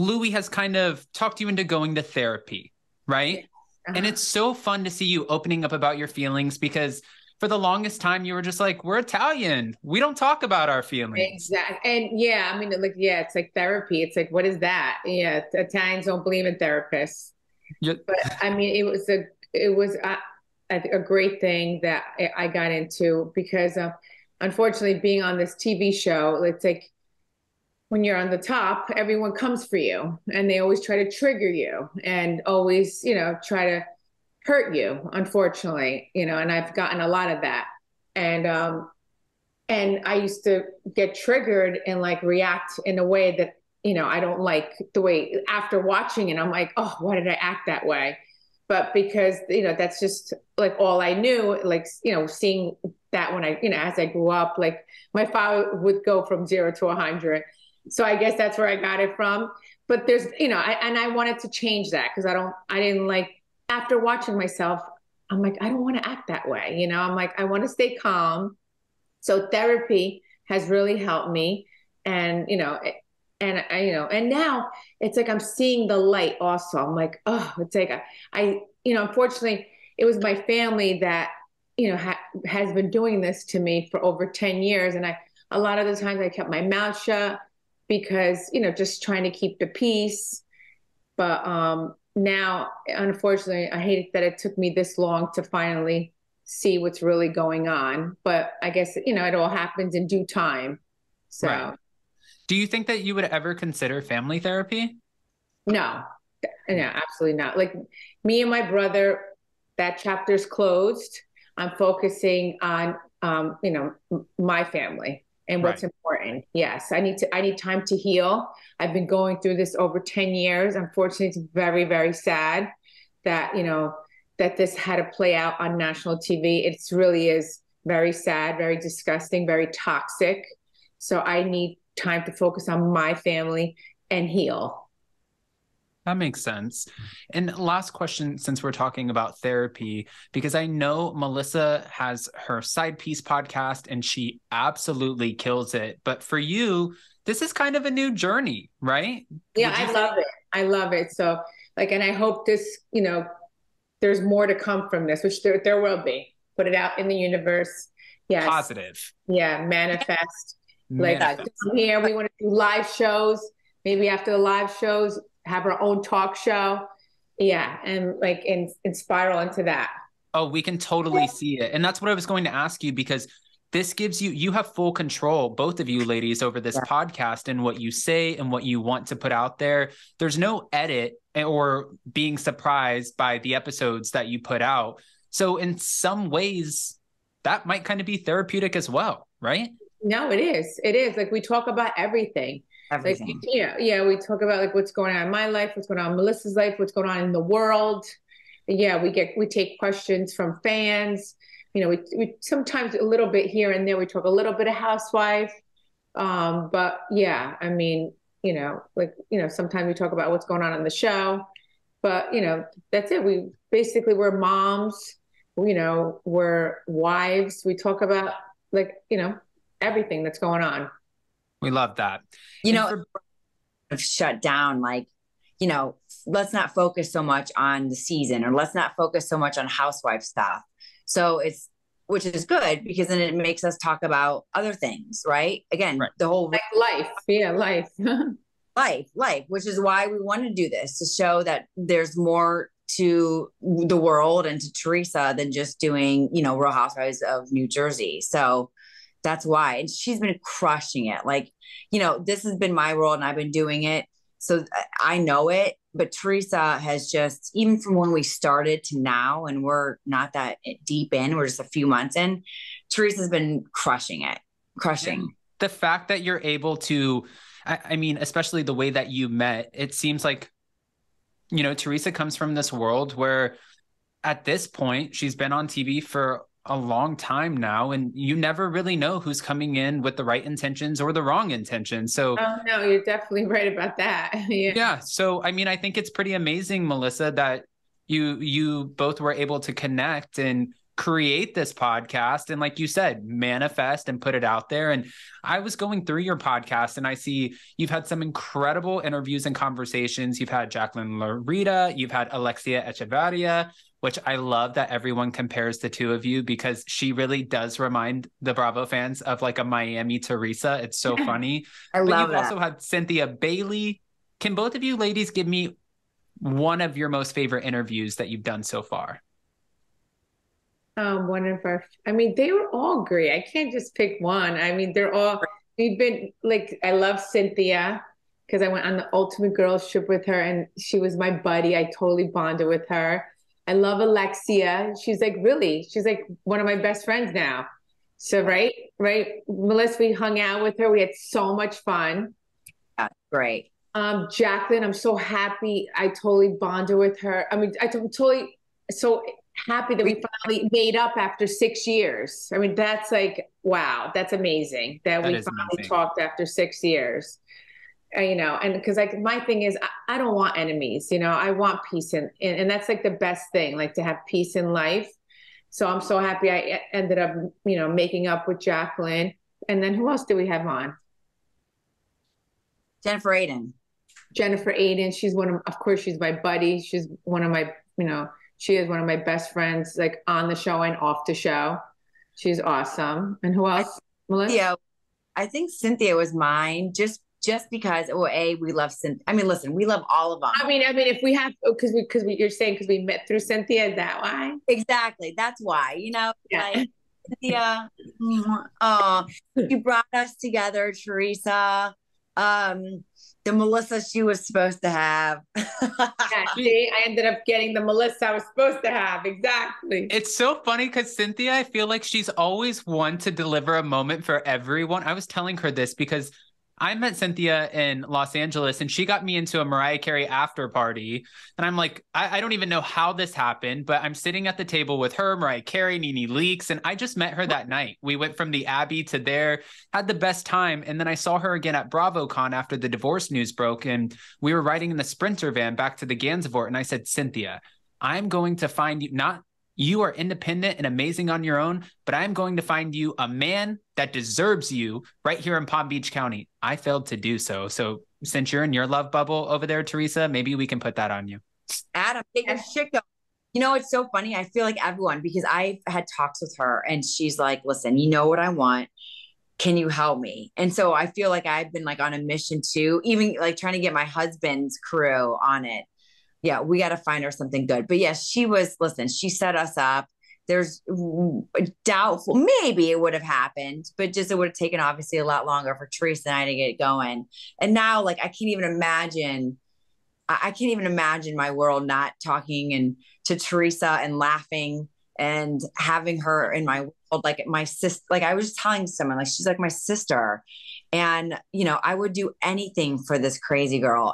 Louis has kind of talked you into going to therapy, right? And it's so fun to see you opening up about your feelings, because for the longest time you were just like, we're Italian, we don't talk about our feelings. Exactly. And yeah, I mean, like, yeah, it's like therapy. It's like, what is that? Yeah, Italians don't believe in therapists. Yeah, But I mean, it was I think a great thing that I got into because unfortunately, being on this TV show, it's like when you're on the top, everyone comes for you, and they always try to trigger you, and always, try to hurt you. Unfortunately, and I've gotten a lot of that, and I used to get triggered and like react in a way that, I don't like the way after watching it, I'm like, oh, why did I act that way? But because, that's just like all I knew, like, seeing that when I, as I grew up, like my father would go from 0 to 100. So I guess that's where I got it from. But there's, I wanted to change that because I didn't like, after watching myself, I'm like, I don't want to act that way. I'm like, I want to stay calm. So therapy has really helped me. And, and now it's like I'm seeing the light also. I'm like, oh, it's like unfortunately, it was my family that, has been doing this to me for over 10 years. And a lot of the times I kept my mouth shut because, just trying to keep the peace. But now, unfortunately, I hate that it took me this long to finally see what's really going on. But I guess, it all happens in due time. So, right. Do you think that you would ever consider family therapy? no, absolutely not. Like me and my brother, that chapter's closed. I'm focusing on, my family and what's Right. important. Yes, I need time to heal. I've been going through this over 10 years. Unfortunately, it's very, very sad that, that this had to play out on national TV. It really is very sad, very disgusting, very toxic. So I need time to focus on my family and heal. That makes sense. And last question, since we're talking about therapy, because I know Melissa has her Side Piece podcast and she absolutely kills it. But for you, this is kind of a new journey, right? Yeah, Would you I say? love it. I love it. So like, and I hope this, there's more to come from this, which there will be. Put it out in the universe. Yes. Positive. Yeah. Manifest. Like Manifest. here, we want to do live shows. Maybe after the live shows, have our own talk show. Yeah. And like, and spiral into that. Oh, we can totally see it. And that's what I was going to ask you, because this gives you have full control, both of you ladies, over this podcast and what you say and what you want to put out there. There's no edit or being surprised by the episodes that you put out. So in some ways, that might kind of be therapeutic as well, right? No, it is. It is. Like we talk about everything. Like, Everything. yeah, we talk about like what's going on in my life, what's going on in Melissa's life, what's going on in the world. Yeah, we take questions from fans. We sometimes a little bit here and there. We talk a little bit of housewife. But yeah, I mean, sometimes we talk about what's going on in the show. But that's it. We're moms. We're wives. We talk about like, everything that's going on. We love that. Shut down, like, let's not focus so much on the season, or let's not focus so much on housewife stuff. So which is good, because then it makes us talk about other things, right? Again, Right. the whole Like life. Yeah, life. life, which is why we want to do this, to show that there's more to the world and to Teresa than just doing, Real Housewives of New Jersey. So that's why. And she's been crushing it. Like, this has been my role and I've been doing it. So I know it. But Teresa has just, even from when we started to now, and we're not that deep in, we're just a few months in, Teresa's been crushing it. Crushing. Yeah. The fact that you're able to, I mean, especially the way that you met, it seems like, Teresa comes from this world where at this point, she's been on TV for a long time now, and you never really know who's coming in with the right intentions or the wrong intentions. So, Oh no, you're definitely right about that. Yeah. yeah. So, I mean, I think it's pretty amazing, Melissa, that you both were able to connect, and create this podcast and, like you said, manifest and put it out there. And I was going through your podcast and I see you've had some incredible interviews and conversations. You've had Jacqueline Larita, you've had Alexia Echevarria, which I love that everyone compares the two of you because she really does remind the Bravo fans of like a Miami Teresa. It's so funny. I love You've also had Cynthia Bailey. Can both of you ladies give me one of your most favorite interviews that you've done so far? One of our, I mean, they were all great. I can't just pick one. I mean, we've been like, I love Cynthia because I went on the ultimate girls trip with her and she was my buddy. I totally bonded with her. I love Alexia. She's like one of my best friends now. So, right. Melissa, we hung out with her. We had so much fun. Yeah, great. Jacqueline, I'm so happy. I totally bonded with her. I mean, I'm totally so happy that we finally made up after 6 years. I mean, that's like, wow, that's amazing that we finally talked after 6 years. You know, and because like my thing is, I don't want enemies. You know, I want peace, and that's like the best thing, like to have peace in life. So I'm so happy I ended up, you know, making up with Jacqueline. And then who else do we have on? Jennifer Aiden. She's of course, she's my buddy. She's one of my, you know, she is one of my best friends, like on the show and off the show. She's awesome. And who else, Melissa? Yeah, I think Cynthia was mine just because, we love Cynthia. I mean, listen, we love all of them. I mean, if we have, you're saying because we met through Cynthia, is that why? Exactly. That's why, you know, yeah. Like Cynthia, she brought us together, Teresa. The Melissa she was supposed to have. See, I ended up getting the Melissa I was supposed to have. Exactly. It's so funny because Cynthia, I feel like she's always one to deliver a moment for everyone. I was telling her this because I met Cynthia in Los Angeles and she got me into a Mariah Carey after party. And I'm like, I don't even know how this happened, but I'm sitting at the table with her, Mariah Carey, Nene Leakes, and I just met her that night. We went from the Abbey to there, had the best time. And then I saw her again at BravoCon after the divorce news broke. And we were riding in the Sprinter van back to the Gansevoort. And I said, Cynthia, I'm going to find you, you are independent and amazing on your own, but I'm going to find you a man that deserves you right here in Palm Beach County. I failed to do so. So since you're in your love bubble over there, Teresa, maybe we can put that on you. Adam, take your shit going. You know, it's so funny. I feel like everyone, because I've had talks with her and she's like, listen, you know what I want. Can you help me? And so I feel like I've been like on a mission too, even like trying to get my husband's crew on it. Yeah, we got to find her something good. But yes, she set us up. There's doubtful, maybe it would have happened, but just it would have taken obviously a lot longer for Teresa and I to get it going. And now, like, I can't even imagine my world not talking and to Teresa and laughing and having her in my world, like my sister. Like I was just telling someone, like she's like my sister, and you know I would do anything for this crazy girl.